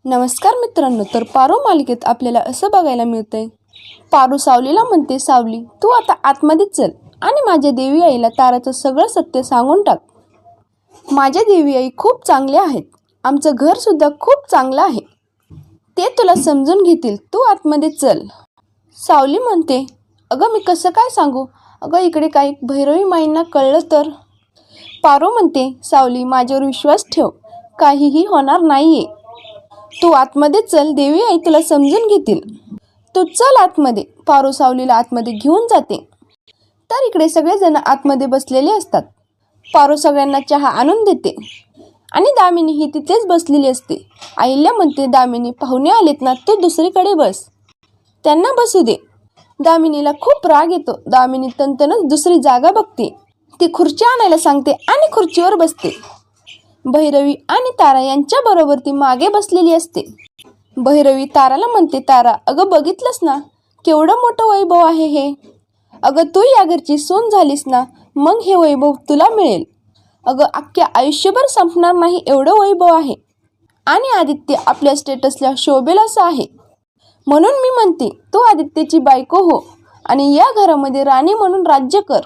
नमस्कार मित्रांनो, तर पारो मालिकेत आपल्याला असं बघायला मिळतंय, पारू सावलीला म्हणते, सावली तू आता आतमध्ये चल आणि माझ्या देवी आईला ताराचं सगळं सत्य सांगून टाक. माझ्या देवी आई खूप चांगले आहेत, आमचं घरसुद्धा खूप चांगलं आहे, ते तुला समजून घेतील, तू आतमध्ये चल. सावली म्हणते, अगं मी कसं काय सांगू, अगं इकडे काही भैरवी माईंना कळलं तर. पारो म्हणते, सावली माझ्यावर विश्वास ठेव, काहीही होणार नाहीये, तू आतमध्ये चल, देवी आई तुला समजून घेतील, तू चल आतमध्ये. पारो सावलीला आतमध्ये घेऊन जाते. तर इकडे सगळेजण आतमध्ये बसलेले असतात. पारो सगळ्यांना चहा आणून देते आणि दामिनी ही तिथेच बसलेली असते. अहिल्या म्हणते, दामिनी पाहुणे आलेत ना, तू दुसरीकडे बस, त्यांना बसू दे. दामिनीला खूप राग येतो. दामिनी तंतनच दुसरी जागा बघते. ती खुर्ची आणायला सांगते आणि खुर्चीवर बसते. भैरवी आणि तारा यांच्याबरोबर ती मागे बसलेली असते. भैरवी ताराला म्हणते, तारा अगं बघितलंस ना, केवढं मोठं वैभव आहे हे. अगं तू या घरची सून झालीस ना, मग हे वैभव तुला मिळेल. अगं अख्ख्या आयुष्यभर संपणार नाही एवढं वैभव आहे. आणि आदित्य आपल्या स्टेटसला शोभेल असं आहे. म्हणून मी म्हणते, तू आदित्यची बायको हो आणि या घरामध्ये राणी म्हणून राज्य कर.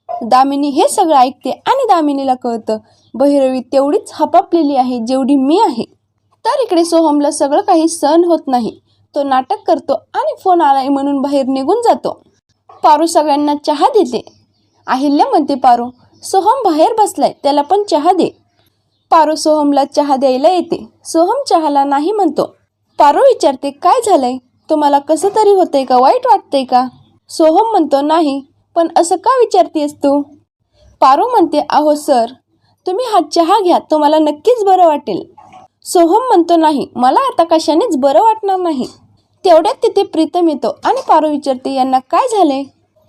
दामिनी हे सगळं ऐकते आणि दामिनीला कळतं, भैरवी तेवढीच हपापलेली आहे जेवढी मी आहे. तर इकडे सोहमला सगळं काही सहन होत नाही. तो नाटक करतो आणि फोन आलाय म्हणून बाहेर निघून जातो. पारू सगळ्यांना चहा देते. अहिल्या म्हणते, पारू सोहम बाहेर बसलाय, त्याला पण चहा दे. पारू सोहमला चहा द्यायला येते. सोहम चहाला नाही म्हणतो. पारू विचारते, काय झालंय, तुम्हाला कसं तरी होतंय का, वाईट वाटतंय का. सोहम म्हणतो, नाही, पण असं का विचारतेस तू. पारू म्हणते, अहो सर, तुम्ही हा चहा घ्या, तुम्हाला नक्कीच बरं वाटेल. सोहम म्हणतो, नाही, मला आता कशानेच बरं वाटणार नाही. तेवढ्यात तिथे प्रीतम येतो आणि पारू विचारते, यांना काय झाले.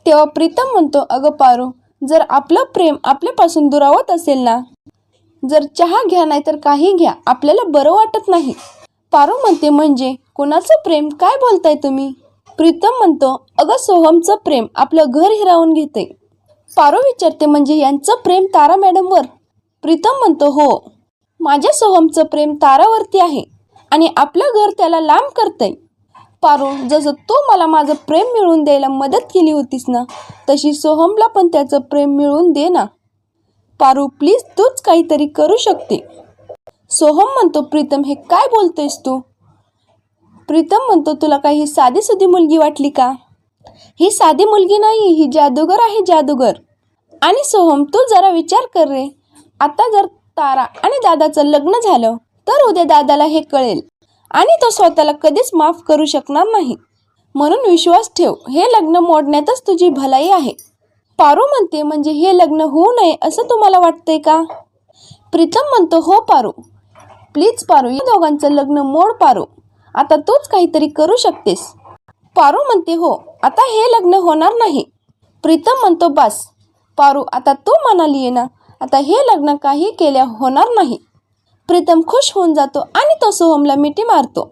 तेव्हा प्रीतम म्हणतो, अगं पारू, जर आपलं प्रेम आपल्यापासून दुरावत असेल ना, जर चहा घ्या नाही तर काही घ्या, आपल्याला बरं वाटत नाही. पारू म्हणते, म्हणजे कोणाचं प्रेम, काय बोलताय तुम्ही. प्रीतम म्हणतो, अगं सोहमचं प्रेम आपलं घर हिरावून घेते. पारू विचारते, म्हणजे यांचं प्रेम तारा मॅडमवर. प्रीतम म्हणतो, हो, माझ्या सोहमचं प्रेम तारावरती आहे आणि आपलं घर त्याला लांब करतंय. पारू, जसं तू मला माझं प्रेम मिळवून द्यायला मदत केली होतीस ना, तशी सोहमला पण त्याचं प्रेम मिळवून दे ना. पारू, प्लीज, तूच काहीतरी करू शकते. सोहम म्हणतो, प्रीतम हे काय बोलतोयस तू. प्रीतम म्हणतो, तुला काही साधी सुधी मुलगी वाटली का. ही साधी मुलगी नाही, ही जादूगर आहे, जादूगर. आणि सोहम, तू जरा विचार कर रे, आता जर तारा आणि दादाचं लग्न झालं तर उद्या दादाला हे कळेल आणि तो स्वतःला कधीच माफ करू शकणार नाही. म्हणून विश्वास ठेव, हे लग्न मोडण्यातच तुझी भलाई आहे. पारू म्हणते, म्हणजे हे लग्न होऊ नये असं तुम्हाला वाटतंय का. प्रीतम म्हणतो, हो पारू, प्लीज पारू, या दोघांचं लग्न मोड. पारू, आता तूच काहीतरी करू शकतेस. पारू म्हणते, हो, आता हे लग्न होणार नाही. प्रीतम म्हणतो, बस पारू, आता तू म्हणाली आहे ना, आता हे लग्न काही केल्या होणार नाही. प्रीतम खुश होऊन जातो आणि तो सोहमला मिठी मारतो.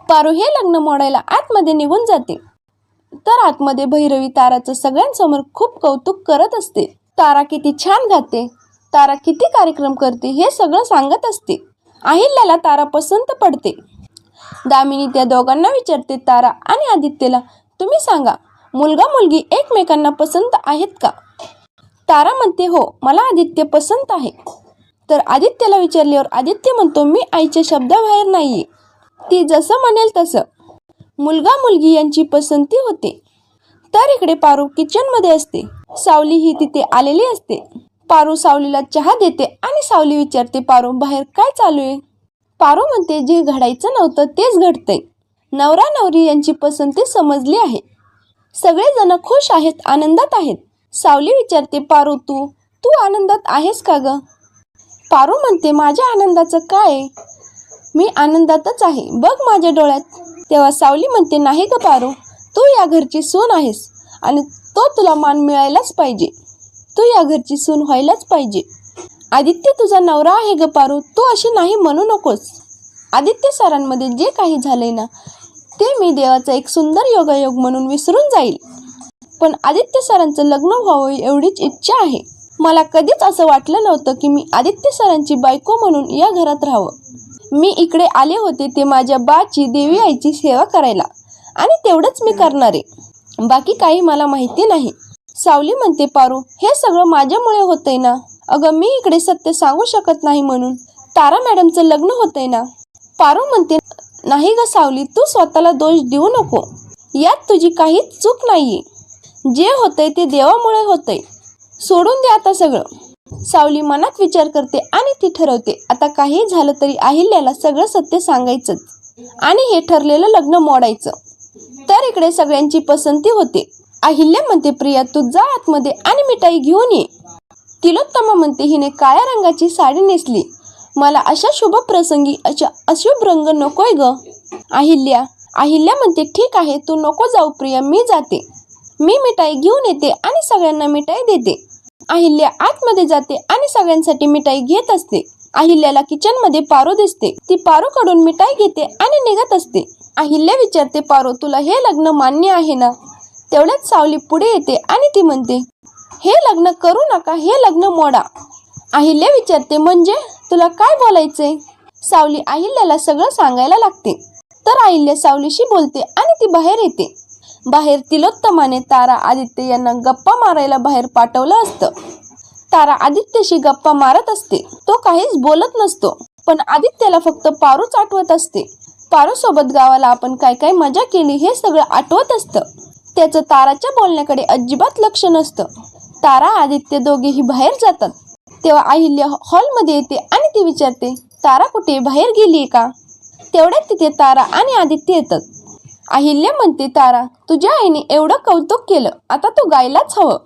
पारू हे लग्न मोडायला आतमध्ये निघून जाते. तर आतमध्ये भैरवी ताराचं सगळ्यांसमोर खूप कौतुक करत असते. तारा किती छान गाते, तारा किती कार्यक्रम करते, हे सगळं सांगत असते. अहिल्याला तारा पसंत पडते. दामिनी त्या दोघांना विचारते, तारा आणि आदित्यला, तुम्ही सांगा, मुलगा मुलगी एकमेकांना पसंत आहेत का. तारा म्हणते, हो, मला आदित्य पसंत आहे. तर आदित्यला विचारल्यावर आदित्य म्हणतो, मी आईच्या शब्दाबाहेर नाहीये, ती जसं म्हणेल तसं. मुलगा मुलगी यांची पसंती होते. तर इकडे पारू किचनमध्ये असते. सावली ही तिथे आलेली असते. पारू सावलीला चहा देते आणि सावली विचारते, पारू बाहेर काय चालू आहे. पारू म्हणते, जे घडायचं नव्हतं तेच घडतंय. नवरा नवरी यांची पसंती समजली आहे. सगळेजण खुश आहेत, आनंदात आहेत. सावली विचारते, पारू तू आनंदात आहेस का ग. पारू म्हणते, माझ्या आनंदाचं काय, मी आनंदातच आहे, बघ माझ्या डोळ्यात. तेव्हा सावली म्हणते, नाही ग पारू, तू या घरची सून आहेस आणि तो तुला मान मिळायलाच पाहिजे, तू या घरची सून व्हायलाच पाहिजे. आदित्य तुझा नवरा आहे ग पारू, तू अशी नाही म्हणू नकोस. आदित्य सरांमध्ये जे काही झालंय ना, ते मी देवाचा एक सुंदर योगायोग म्हणून विसरून जाईल, पण आदित्य सरांचं लग्न व्हावं एवढीच इच्छा आहे. मला कधीच असं वाटलं नव्हतं की मी आदित्य सरांची बायको म्हणून या घरात राहावं. मी इकडे आले होते ते माझ्या बाची देवी आईची सेवा करायला आणि तेवढंच मी करणार आहे, बाकी काही मला माहिती नाही. सावली म्हणते पारू हे सगळं माझ्यामुळे होतंय ना. अगं मी इकडे सत्य सांगू शकत नाही म्हणून तारा मॅडमचं लग्न होतंय ना. पारू म्हणते नाही ग सावली, तू स्वतःला दोष देऊ नको, यात तुझी काहीच चूक नाहीये. जे होतंय ते देवामुळे होतंय, सोडून दे आता सगळं. सावली मनात विचार करते आणि ती ठरवते आता काही झालं तरी अहिल्याला सगळं सत्य सांगायचंच आणि हे ठरलेलं लग्न मोडायचं. तर इकडे सगळ्यांची पसंती होते. अहिल्या म्हणते प्रिया तू जा आतमध्ये आणि मिठाई घेऊन ये. तिलोत्तमा म्हणते हिने काळ्या रंगाची साडी नेसली, मला अशा शुभ प्रसंगी अशुभ रंग नकोय ग. अहिल्या म्हणते ठीक आहे तू नको जाऊ प्रिया, मी जाते, मी मिठाई घेऊन येते आणि सगळ्यांना मिठाई देते. अहिल्या आतमध्ये जाते आणि सगळ्यांसाठी मिठाई घेत असते. अहिल्याला किचन मध्ये पारू दिसते. ती पारूकडून मिठाई घेते आणि निघत असते. अहिल्या विचारते पारू तुला हे लग्न मान्य आहे ना. तेवढ्यात सावली पुढे येते आणि ती म्हणते हे लग्न करू नका, हे लग्न मोडा. अहिल्या विचारते म्हणजे तुला काय बोलायचंय. सावली अहिल्याला सगळं सांगायला लागते. तर अहिल्या सावलीशी बोलते आणि ती बाहेर येते. बाहेर तिलोत्तमाने तारा आदित्य यांना गप्पा मारायला बाहेर पाठवलं असतं. तारा आदित्यशी गप्पा मारत असते, तो काहीच बोलत नसतो, पण आदित्यला फक्त पारूच आठवत असते. पारू सोबत गावाला आपण काय काय मजा केली हे सगळं आठवत असतं. त्याचं ताराच्या बोलण्याकडे अजिबात लक्ष नसतं. तारा आदित्य दोघेही बाहेर जातात. तेव्हा अहिल्या हॉलमध्ये येते आणि ती विचारते तारा कुठे, बाहेर गेलीये का. तेवढ्यात तिथे तारा आणि आदित्य येतात. अहिल्या म्हणते तारा तुझ्या आईने एवढं कौतुक केलं, आता तू गायलाच हवं.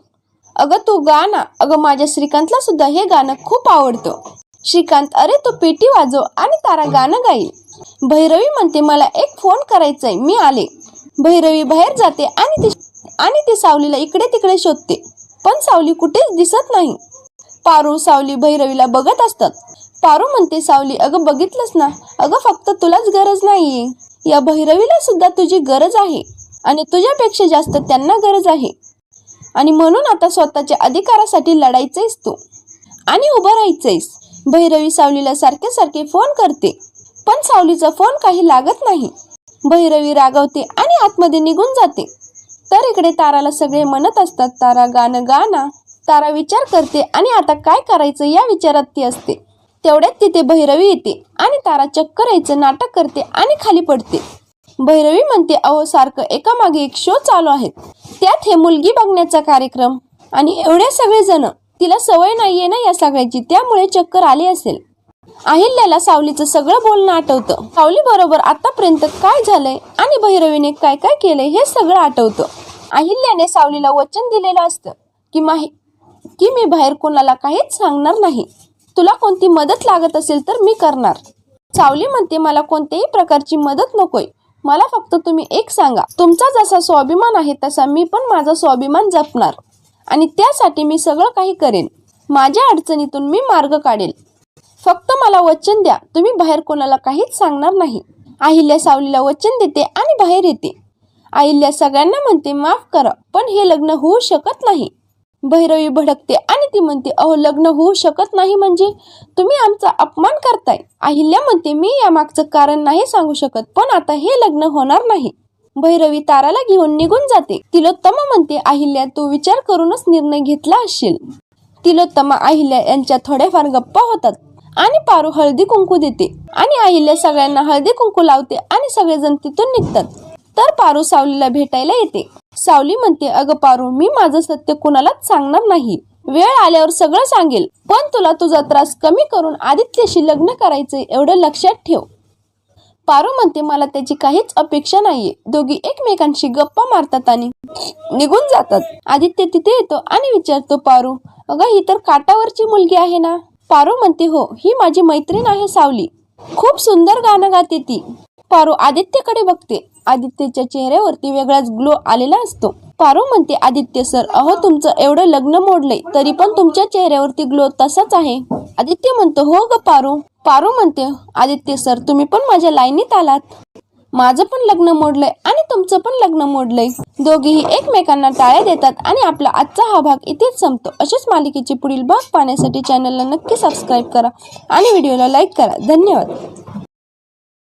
अगं तू गा ना. अगं माझ्या श्रीकांतला सुद्धा हे गाणं खूप आवडतं. श्रीकांत अरे तू पेटी वाजव आणि तारा गाणं गाईल. भैरवी म्हणते मला एक फोन करायचाय, मी आले. भैरवी बाहेर जाते आणि ती सावलीला इकडे तिकडे शोधते, पण सावली कुठेच दिसत नाही. पारू सावली भैरवीला बघत असतात. पारू म्हणते सावली अगं बघितलंस ना, अगं फक्त तुलाच गरज नाहीये, या भैरवीला सुद्धा तुझी गरज आहे आणि तुझ्यापेक्षा जास्त त्यांना गरज आहे. आणि म्हणून आता स्वतःच्या अधिकारासाठी लढायचंयस तू आणि उभं राहायचंयस. भैरवी सावलीला सारखे सारखे फोन करते, पण सावलीचा फोन काही लागत नाही. भैरवी रागवते आणि आतमध्ये निघून जाते. तर इकडे ताराला सगळे म्हणत असतात तारा गाणं गा ना. तारा विचार करते आणि आता काय करायचं या विचारात ती असते. तेवढ्यात तिथे भैरवी येते आणि तारा चक्कर यायचं नाटक करते आणि खाली पडते. भैरवी म्हणते अहो सारखं एकामागे एक शो चालू आहेत, त्यात हे मुलगी बघण्याचा कार्यक्रम आणि एवढे सगळे जण, तिला सवय नाहीये ना या सगळ्याची, त्यामुळे चक्कर आली असेल. अहिल्याला सावलीचं सगळं बोलणं आठवतं. सावली बरोबर आतापर्यंत काय झालंय आणि भैरवीने काय काय केलंय हे सगळं आठवतं. अहिल्याने सावलीला वचन दिलेलं असतं की मी बाहेर कोणाला काहीच सांगणार नाही, तुला कोणती मदत लागत असेल तर मी करणार. सावली म्हणते मला कोणत्याही प्रकारची मदत नकोय, मला फक्त तुम्ही एक सांगा, तुमचा जसा स्वाभिमान आहे तसा मी पण माझा स्वाभिमान जपणार आणि त्यासाठी मी सगळं काही करेन. माझ्या अडचणीतून मी मार्ग काढेल, फक्त मला वचन द्या, तुम्ही बाहेर कोणाला काहीच सांगणार नाही. अहिल्या सावलीला वचन देते आणि बाहेर येते. अहिल्या सगळ्यांना म्हणते माफ करा, पण हे लग्न होऊ शकत नाही. भैरवी भडकते आणि ती म्हणते अहो लग्न होऊ शकत नाही म्हणजे तुम्ही आमचा अपमान करताय. अहिल्या म्हणते मी यामागचं कारण नाही सांगू शकत, पण आता हे लग्न होणार नाही. भैरवी ताराला घेऊन निघून जाते. तिलोत्तमा म्हणते अहिल्या तू विचार करूनच निर्णय घेतला असशील. तिलोत्तमा अहिल्या यांच्या थोड्याफार गप्पा होतात आणि पारू हळदी कुंकू देते आणि अहिल्या सगळ्यांना हळदी कुंकू लावते आणि सगळेजण तिथून निघतात. तर पारू सावलीला भेटायला येते. सावली म्हणते अगं पारू मी माझं सत्य कुणालाच सांगणार नाही, वेळ आल्यावर सगळं सांगेल, पण तुला तुझा त्रास कमी करून आदित्यशी लग्न करायचंय एवढं लक्षात ठेव. पारू म्हणते मला त्याची काहीच अपेक्षा नाहीये. दोघी एकमेकांशी गप्पा मारतात आणि निघून जातात. आदित्य तिथे येतो आणि विचारतो पारू अगं ही तर काटावरची मुलगी आहे ना. पारू म्हणते हो, ही माझी मैत्रीण आहे सावली, खूप सुंदर गाणं गाते ती. पारू आदित्यकडे बघते. आदित्यच्या चेहऱ्यावरती वेगळाच ग्लो आलेला असतो. पारू म्हणते आदित्य सर अहो तुमचं एवढं लग्न मोडलंय तरी पण तुमच्या चेहऱ्यावरती ग्लो तसाच आहे. आदित्य म्हणतो हो ग पारू. पारू म्हणते आदित्य सर तुम्ही पण माझ्या लाईनीत आलात, माझं पण लग्न मोडलंय आणि तुमचं पण लग्न मोडलंय. दोघेही एकमेकांना टाळ्या देतात आणि आपला आजचा हा भाग इथेच संपतो. अशाच मालिकेचे पुढील भाग पाहण्यासाठी चॅनलला नक्की सबस्क्राईब करा आणि व्हिडिओला लाईक करा. धन्यवाद.